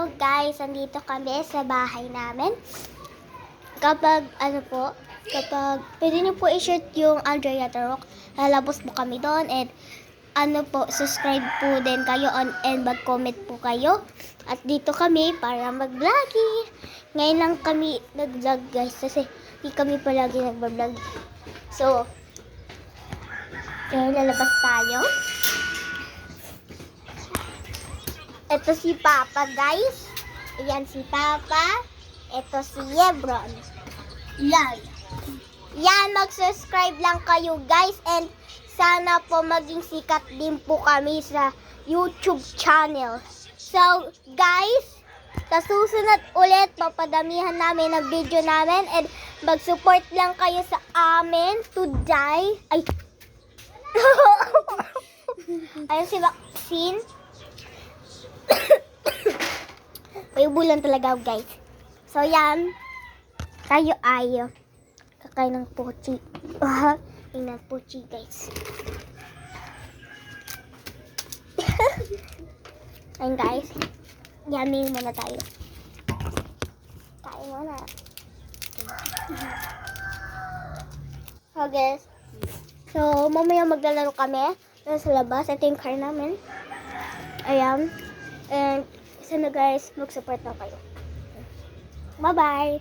So guys, andito kami sa bahay namin. Kapag pwede niyo po i-share yung Andrea Tarok, lalabos po kami doon and subscribe po din kayo and mag-comment po kayo. At dito kami para mag-vloggy. Ngayon lang kami nag-vlog guys kasi hindi kami palagi nag-vlog. So, lalabas tayo. Ito si Papa guys. Ayan si Papa. Ito si Yebron. Yan, mag-subscribe lang kayo guys and sana po maging sikat din po kami sa YouTube channel. So guys, sa susunod ulit papadamihan namin ang video namin and mag-support lang kayo sa amin today. Ayun si Vaccine. May bulan talaga guys. So yan, tayo ay kakain ng pochi. Ng pochi guys. Ayun guys, yummy muna tayo. Kain muna. So guys, so mamaya maglalaro kami sa labas. Ito yung car namin. Ayan. And sana guys, mag-support na kayo. Bye-bye!